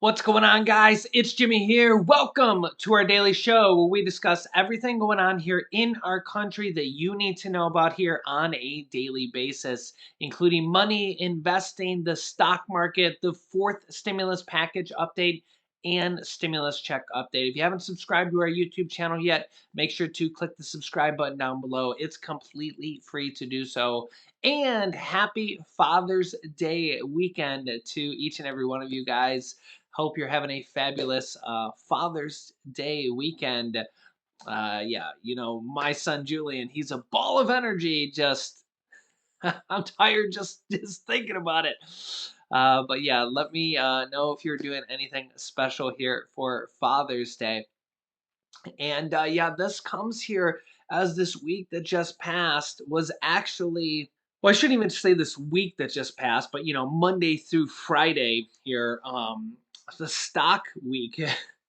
What's going on, guys? It's Jimmy here. Welcome to our daily show where we discuss everything going on here in our country that you need to know about here on a daily basis, including money, investing, the stock market, the fourth stimulus package update, and stimulus check update. If you haven't subscribed to our YouTube channel yet, make sure to click the subscribe button down below. It's completely free to do so. And happy Father's Day weekend to each and every one of you guys. Hope you're having a fabulous Father's Day weekend. Yeah, my son Julian, he's a ball of energy. Just, I'm tired just thinking about it. But yeah, let me know if you're doing anything special here for Father's Day. And yeah, this comes here as this week that just passed was actually, well, I shouldn't even say this week that just passed, but Monday through Friday here, the stock week,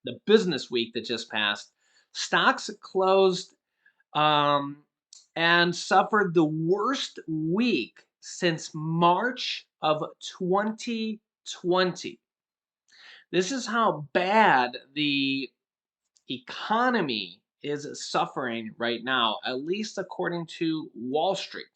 the business week that just passed, stocks closed um, and suffered the worst week since March of 2020. This is how bad the economy is suffering right now, at least according to Wall Street.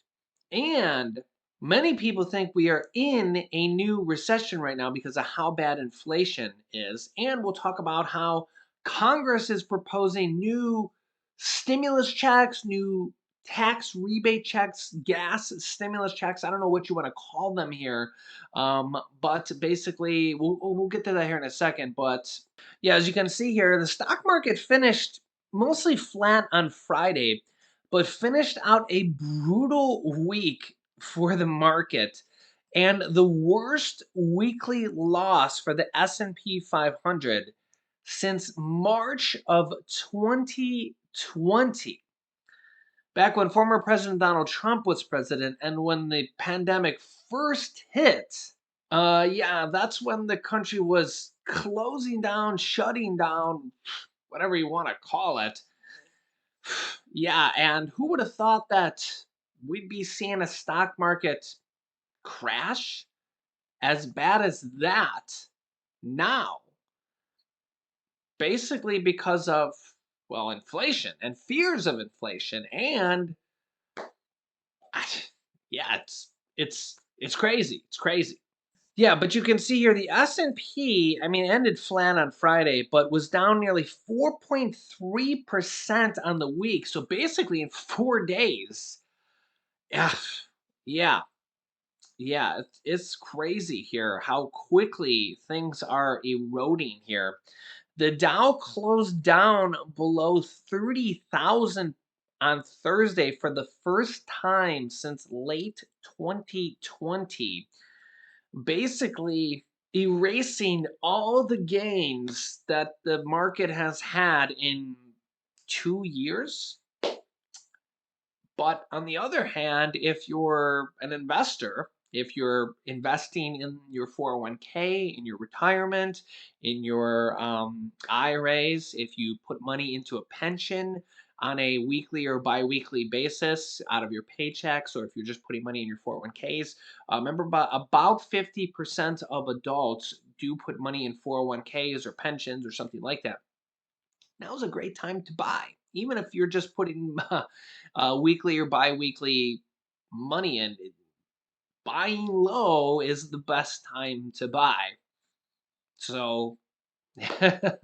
And many people think we are in a new recession right now because of how bad inflation is. And we'll talk about how Congress is proposing new stimulus checks, new tax rebate checks, gas stimulus checks. I don't know what you want to call them here. But basically, we'll get to that here in a second. But yeah, as you can see here, the stock market finished mostly flat on Friday, but finished out a brutal week for the market and the worst weekly loss for the S&P 500 since March of 2020. Back when former President Donald Trump was president and when the pandemic first hit, yeah, that's when the country was closing down, shutting down, whatever you want to call it. Yeah, and who would have thought that we'd be seeing a stock market crash as bad as that now? Basically because of, well, inflation and fears of inflation and yeah, it's crazy. It's crazy. Yeah, but you can see here the S&P, I mean, ended flat on Friday, but was down nearly 4.3% on the week. So basically in 4 days. Yeah. Yeah. Yeah, it's crazy here how quickly things are eroding here. The Dow closed down below 30,000 on Thursday for the first time since late 2020, basically erasing all the gains that the market has had in 2 years. But on the other hand, if you're an investor, if you're investing in your 401k, in your retirement, in your IRAs, if you put money into a pension on a weekly or biweekly basis out of your paychecks, or if you're just putting money in your 401ks, remember about 50% of adults do put money in 401ks or pensions or something like that. Now's a great time to buy. Even if you're just putting weekly or bi-weekly money in, buying low is the best time to buy. So, yeah,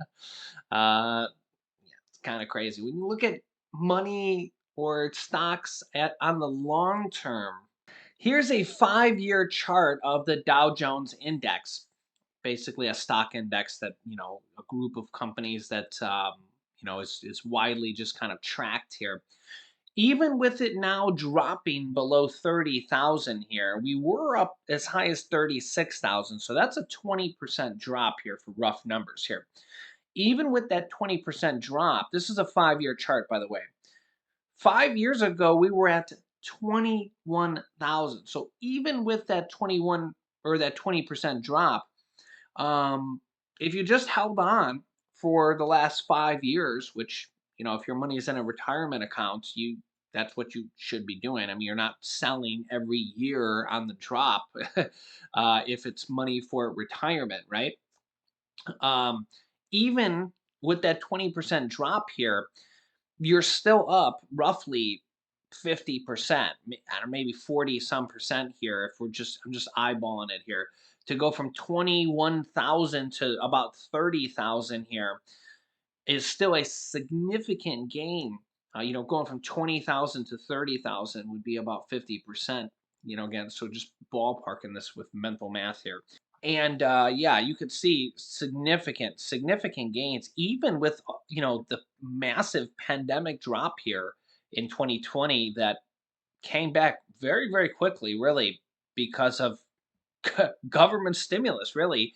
it's kind of crazy. When you look at money or stocks on the long term, here's a 5-year chart of the Dow Jones Index, basically a stock index that, a group of companies that, is widely just kind of tracked here. Even with it now dropping below 30,000 here, we were up as high as 36,000. So that's a 20% drop here for rough numbers here. Even with that 20% drop, this is a 5-year chart, by the way. 5 years ago, we were at 21,000. So even with that 21 or that 20% drop, um, if you just held on for the last 5 years, which, if your money is in a retirement account, that's what you should be doing. I mean, you're not selling every year on the drop if it's money for retirement, right? Um, Even with that 20% drop here, you're still up roughly 50%, I don't know, maybe 40 some percent here if I'm just eyeballing it here, to go from 21,000 to about 30,000 here is still a significant gain. Going from 20,000 to 30,000 would be about 50%, again, so just ballparking this with mental math here. And yeah, you could see significant gains, even with the massive pandemic drop here in 2020 that came back very, very quickly, really, because of government stimulus, really,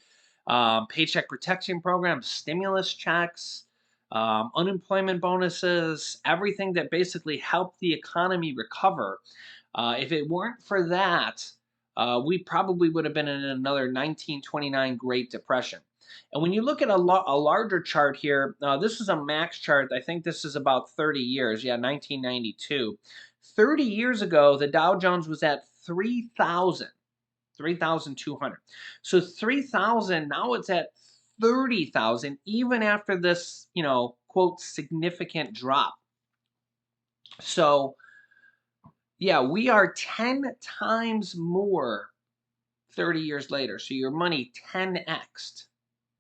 paycheck protection programs, stimulus checks, unemployment bonuses, everything that basically helped the economy recover. If it weren't for that, we probably would have been in another 1929 Great Depression. And when you look at a larger chart here, this is a max chart. I think this is about 30 years. Yeah, 1992. 30 years ago, the Dow Jones was at 3,200. So 3,000, now it's at 30,000, even after this, quote, significant drop. So, yeah, we are 10 times more 30 years later. So your money 10x'd.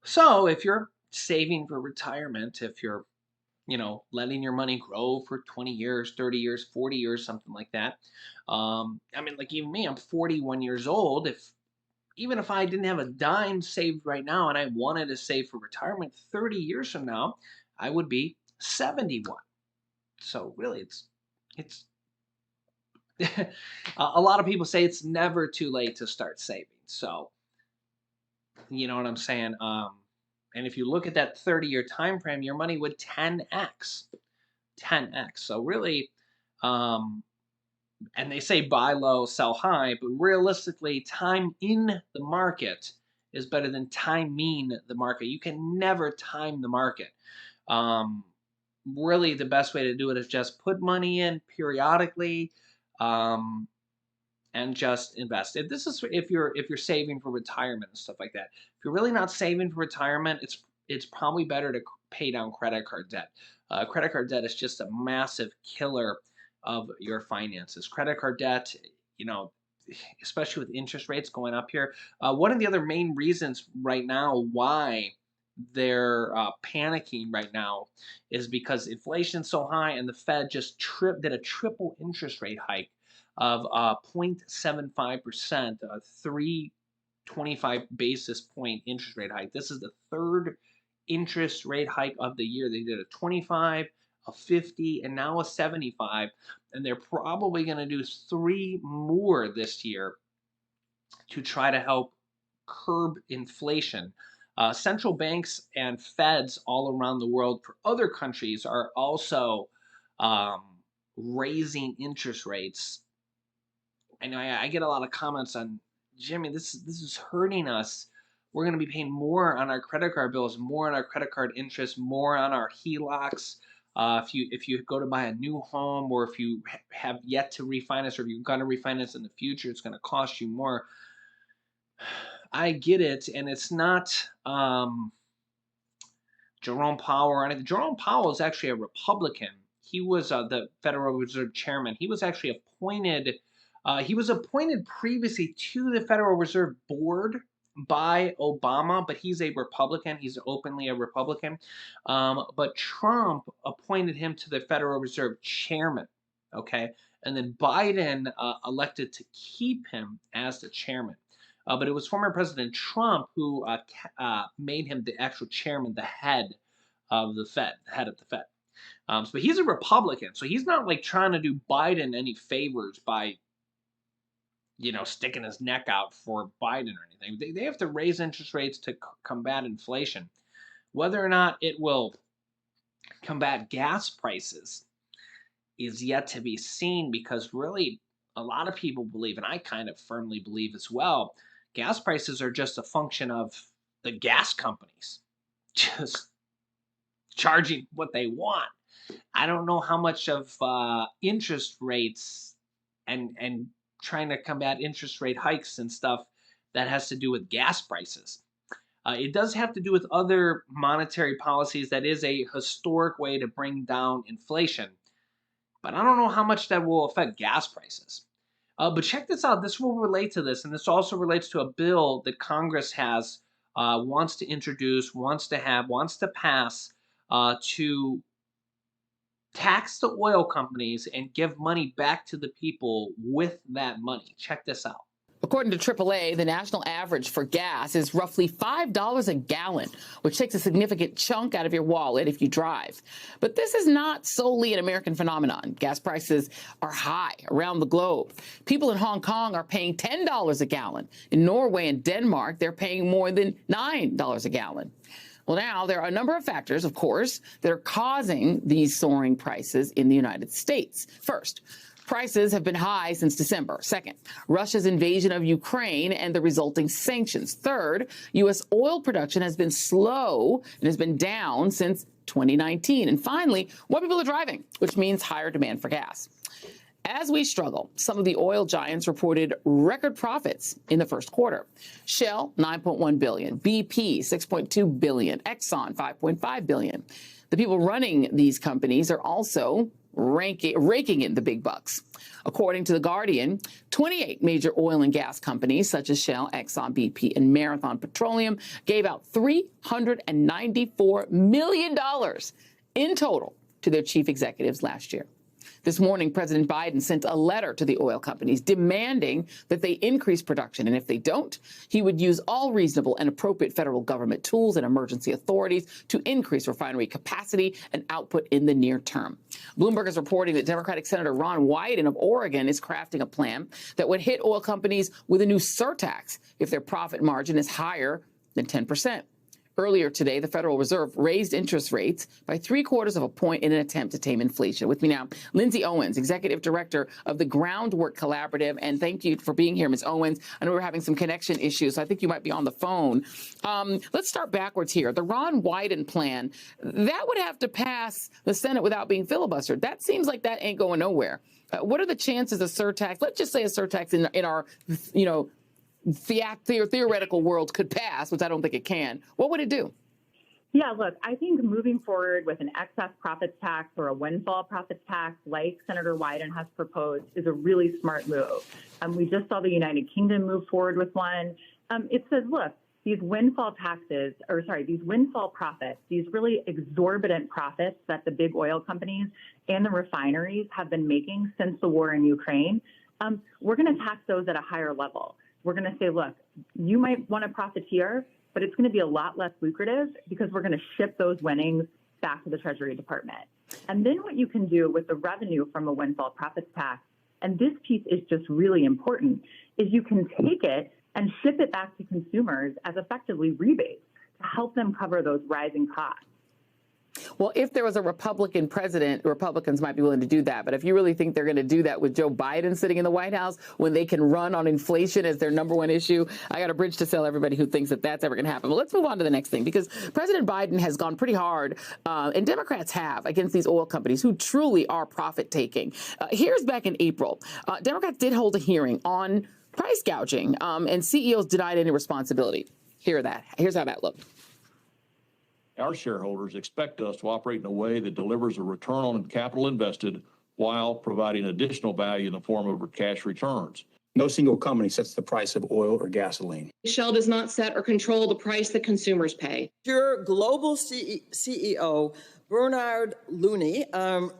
So if you're saving for retirement, if you're, letting your money grow for 20 years, 30 years, 40 years, something like that. I mean, like even me, I'm 41 years old. Even if I didn't have a dime saved right now and I wanted to save for retirement 30 years from now, I would be 71. So really it's a lot of people say it's never too late to start saving. So, you know what I'm saying? And if you look at that 30-year time frame, your money would 10x. 10x. So really, um, and they say buy low, sell high, but realistically, time in the market is better than timing the market. You can never time the market. Um, Really, the best way to do it is just put money in periodically, um, and just invest. This is if you're saving for retirement and stuff like that. If you're really not saving for retirement, it's probably better to pay down credit card debt. Credit card debt is just a massive killer of your finances. Credit card debt, you know, especially with interest rates going up here. One of the other main reasons right now why they're panicking right now is because inflation's so high and the Fed just did a triple interest rate hike of 0.75%, 325 basis point interest rate hike. This is the third interest rate hike of the year. They did a 25, a 50, and now a 75. And they're probably going to do three more this year to try to help curb inflation. Central banks and feds all around the world for other countries are also um, raising interest rates. I know I get a lot of comments on Jimmy. This is hurting us. We're going to be paying more on our credit card bills, more on our credit card interest, more on our HELOCs. If you go to buy a new home, or if you have yet to refinance, or if you're going to refinance in the future, it's going to cost you more. I get it, and it's not Jerome Powell or anything. Jerome Powell is actually a Republican. He was the Federal Reserve Chairman. He was actually appointed. He was appointed previously to the Federal Reserve Board by Obama, but he's a Republican. He's openly a Republican. But Trump appointed him to the Federal Reserve Chairman. Okay, and then Biden elected to keep him as the chairman. But it was former President Trump who made him the actual chairman, the head of the Fed, the head of the Fed. But he's a Republican, so he's not like trying to do Biden any favors by sticking his neck out for Biden or anything. They have to raise interest rates to combat inflation. Whether or not it will combat gas prices is yet to be seen, because really a lot of people believe, and I kind of firmly believe as well, gas prices are just a function of the gas companies just charging what they want. I don't know how much of interest rates and trying to combat interest rate hikes and stuff that has to do with gas prices. It does have to do with other monetary policies. That is a historic way to bring down inflation. But I don't know how much that will affect gas prices. But check this out. This will relate to this, and this also relates to a bill that Congress has wants to introduce, wants to pass to tax the oil companies and give money back to the people with that money. Check this out. According to AAA, the national average for gas is roughly $5 a gallon, which takes a significant chunk out of your wallet if you drive. But this is not solely an American phenomenon. Gas prices are high around the globe. People in Hong Kong are paying $10 a gallon. In Norway and Denmark, they're paying more than $9 a gallon. Well, now there are a number of factors, of course, that are causing these soaring prices in the United States. First, prices have been high since December. Second, Russia's invasion of Ukraine and the resulting sanctions. Third, U.S. oil production has been slow and has been down since 2019. And finally, more people are driving, which means higher demand for gas. As we struggle, some of the oil giants reported record profits in the first quarter. Shell, $9.1 billion, BP, $6.2 billion, Exxon, $5.5 billion. The people running these companies are also raking in the big bucks. According to The Guardian, 28 major oil and gas companies such as Shell, Exxon, BP, and Marathon Petroleum gave out $394 million in total to their chief executives last year. This morning, President Biden sent a letter to the oil companies demanding that they increase production. And if they don't, he would use all reasonable and appropriate federal government tools and emergency authorities to increase refinery capacity and output in the near term. Bloomberg is reporting that Democratic Senator Ron Wyden of Oregon is crafting a plan that would hit oil companies with a new surtax if their profit margin is higher than 10%. Earlier today, the Federal Reserve raised interest rates by 0.75 of a point in an attempt to tame inflation. With me now, Lindsay Owens, Executive Director of the Groundwork Collaborative. And thank you for being here, Ms. Owens. I know we're having some connection issues, so I think you might be on the phone. Let's start backwards here. The Ron Wyden plan, that would have to pass the Senate without being filibustered. That seems like that ain't going nowhere. What are the chances a surtax, let's just say a surtax in our, theoretical world could pass, which I don't think it can, what would it do? Yeah, look, I think moving forward with an excess profits tax or a windfall profits tax like Senator Wyden has proposed is a really smart move. We just saw the United Kingdom move forward with one. It says, look, these windfall profits, these really exorbitant profits that the big oil companies and the refineries have been making since the war in Ukraine, we're going to tax those at a higher level. We're going to say, look, you might want to profiteer, but it's going to be a lot less lucrative because we're going to ship those winnings back to the Treasury Department. And then what you can do with the revenue from a windfall profits tax, and this piece is just really important, is you can take it and ship it back to consumers as effectively rebates to help them cover those rising costs. Well, if there was a Republican president, Republicans might be willing to do that. But if you really think they're going to do that with Joe Biden sitting in the White House when they can run on inflation as their number one issue, I got a bridge to sell everybody who thinks that that's ever going to happen. But let's move on to the next thing, because President Biden has gone pretty hard, and Democrats have, against these oil companies who truly are profit taking. Here's back in April. Democrats did hold a hearing on price gouging, and CEOs denied any responsibility. Here's how that looked. Our shareholders expect us to operate in a way that delivers a return on capital invested while providing additional value in the form of cash returns. No single company sets the price of oil or gasoline. Shell does not set or control the price that consumers pay. Your global CEO, Bernard Looney,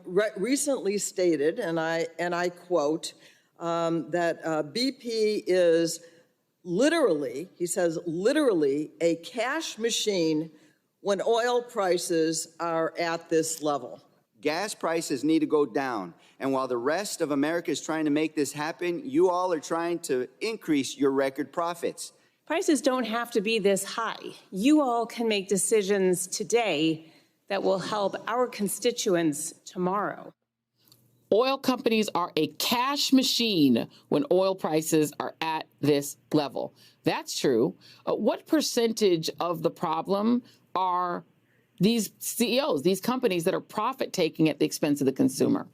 recently stated, and I quote, that BP is literally, he says, literally a cash machine when oil prices are at this level. Gas prices need to go down. And while the rest of America is trying to make this happen, you all are trying to increase your record profits. Prices don't have to be this high. You all can make decisions today that will help our constituents tomorrow. Oil companies are a cash machine when oil prices are at this level. That's true. What percentage of the problem are these CEOs, these companies that are profit taking at the expense of the consumer?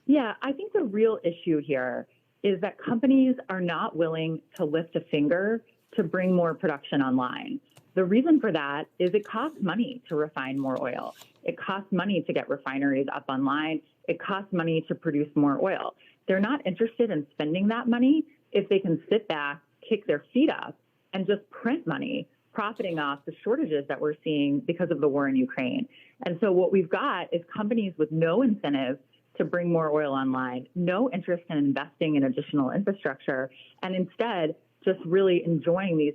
Yeah, I think the real issue here is that companies are not willing to lift a finger to bring more production online. The reason for that is it costs money to refine more oil. It costs money to get refineries up online. It costs money to produce more oil. They're not interested in spending that money if they can sit back, kick their feet up, and just print money, profiting off the shortages that we're seeing because of the war in Ukraine. And so what we've got is companies with no incentive to bring more oil online, no interest in investing in additional infrastructure, and instead just really enjoying these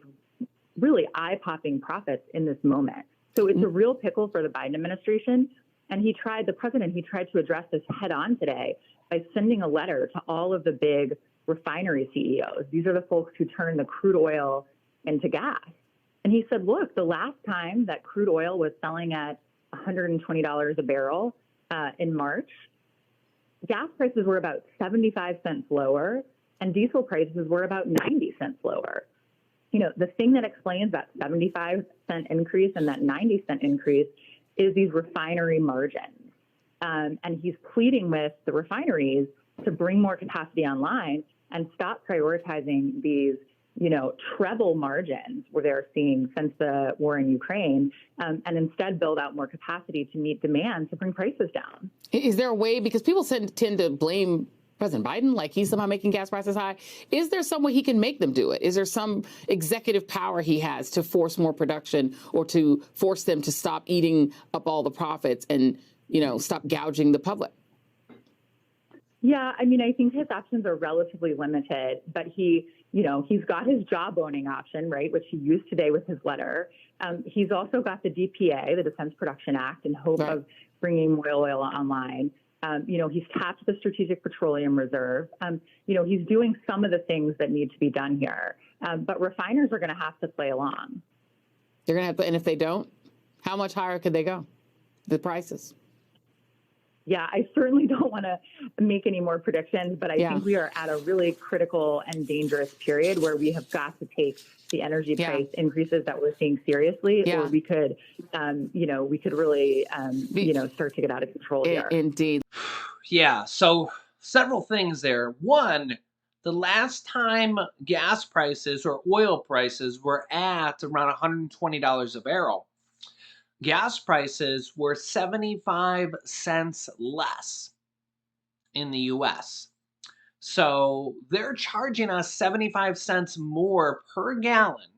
really eye-popping profits in this moment. So it's a real pickle for the Biden administration. And the president tried to address this head on today by sending a letter to all of the big refinery CEOs. These are the folks who turn the crude oil into gas. And he said, look, the last time that crude oil was selling at $120 a barrel in March, gas prices were about 75 cents lower and diesel prices were about 90 cents lower. You know, the thing that explains that 75-cent increase and that 90-cent increase is these refinery margins. And he's pleading with the refineries to bring more capacity online and stop prioritizing these, you know, treble margins where they're seeing since the war in Ukraine, and instead build out more capacity to meet demand to bring prices down. Is there a way, because people tend to blame President Biden, like he's somehow making gas prices high. Is there some way he can make them do it? Is there some executive power he has to force more production or to force them to stop eating up all the profits and, you know, stop gouging the public? Yeah, I mean, I think his options are relatively limited, but he's got his job owning option, right, which he used today with his letter. He's also got the DPA, the Defense Production Act, in hope of bringing more oil online. He's tapped the Strategic Petroleum Reserve. He's doing some of the things that need to be done here. But refiners are going to have to play along. They're going to have to, and if they don't, how much higher could they go? The prices? Yeah, I certainly don't want to make any more predictions, but I think we are at a really critical and dangerous period where we have got to take the energy price increases that we're seeing seriously, or we could, really, start to get out of control here. Indeed. Yeah, so several things there. One, the last time gas prices or oil prices were at around $120 a barrel, gas prices were 75 cents less in the US. So they're charging us 75 cents more per gallon,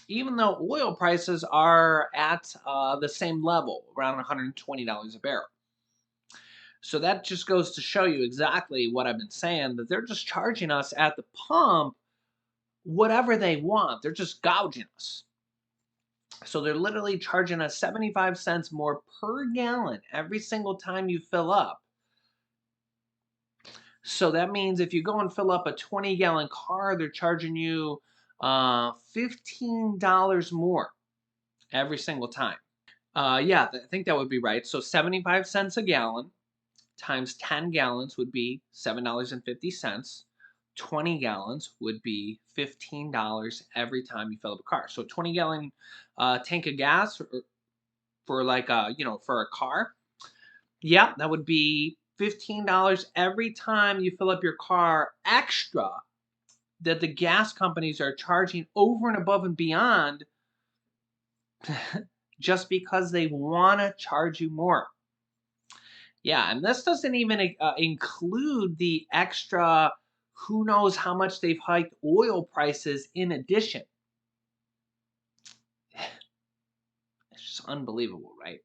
even though oil prices are at the same level, around $120 a barrel. So that just goes to show you exactly what I've been saying, that they're just charging us at the pump whatever they want. They're just gouging us. So they're literally charging us 75 cents more per gallon every single time you fill up. So that means if you go and fill up a 20-gallon car, they're charging you $15 more every single time. I think that would be right. So 75 cents a gallon times 10 gallons would be $7.50. 20 gallons would be $15 every time you fill up a car. So a 20-gallon tank of gas for for a car, that would be $15 every time you fill up your car extra that the gas companies are charging over and above and beyond just because they want to charge you more. Yeah, and this doesn't even include the extra, who knows how much they've hiked oil prices in addition. It's just unbelievable, right?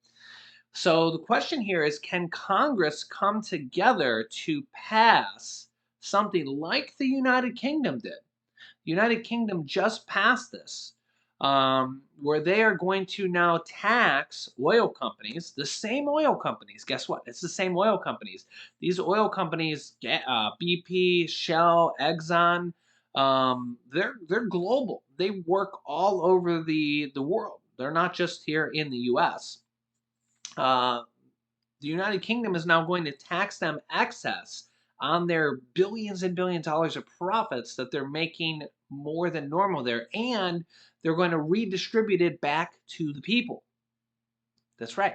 So the question here is, can Congress come together to pass something like the United Kingdom did? The United Kingdom just passed this, where they are going to now tax oil companies, the same oil companies. Guess what? It's the same oil companies. These oil companies, BP, Shell, Exxon, they're global. They work all over the world. They're not just here in the U.S. The United Kingdom is now going to tax them excess on their billions and billions of dollars of profits that they're making more than normal there, and they're going to redistribute it back to the people. That's right.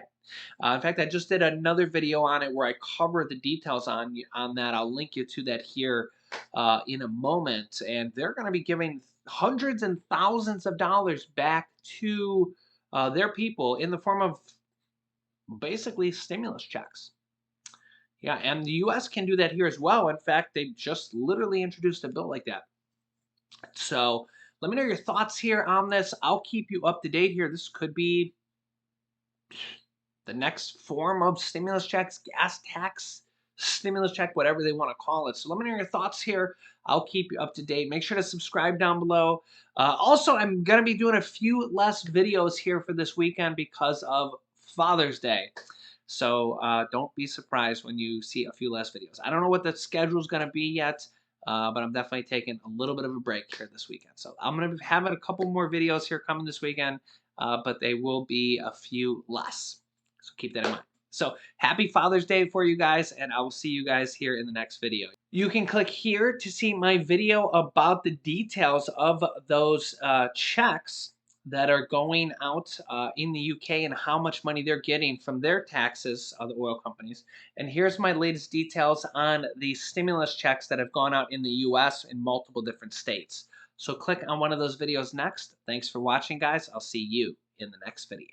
In fact, I just did another video on it where I cover the details on that. I'll link you to that here in a moment, and they're going to be giving hundreds and thousands of dollars back to their people in the form of basically stimulus checks. Yeah, and the US can do that here as well. In fact, they just literally introduced a bill like that. So let me know your thoughts here on this. I'll keep you up to date here. This could be the next form of stimulus checks, gas tax, stimulus check, whatever they want to call it. So let me know your thoughts here. I'll keep you up to date. Make sure to subscribe down below. Also, I'm going to be doing a few less videos here for this weekend because of Father's Day. So don't be surprised when you see a few less videos. I don't know what the schedule is going to be yet, but I'm definitely taking a little bit of a break here this weekend. So I'm going to be having a couple more videos here coming this weekend, but they will be a few less. So keep that in mind. So happy Father's Day for you guys, and I will see you guys here in the next video. You can click here to see my video about the details of those checks that are going out in the UK and how much money they're getting from their taxes, the oil companies. And here's my latest details on the stimulus checks that have gone out in the US in multiple different states. So click on one of those videos next. Thanks for watching, guys. I'll see you in the next video.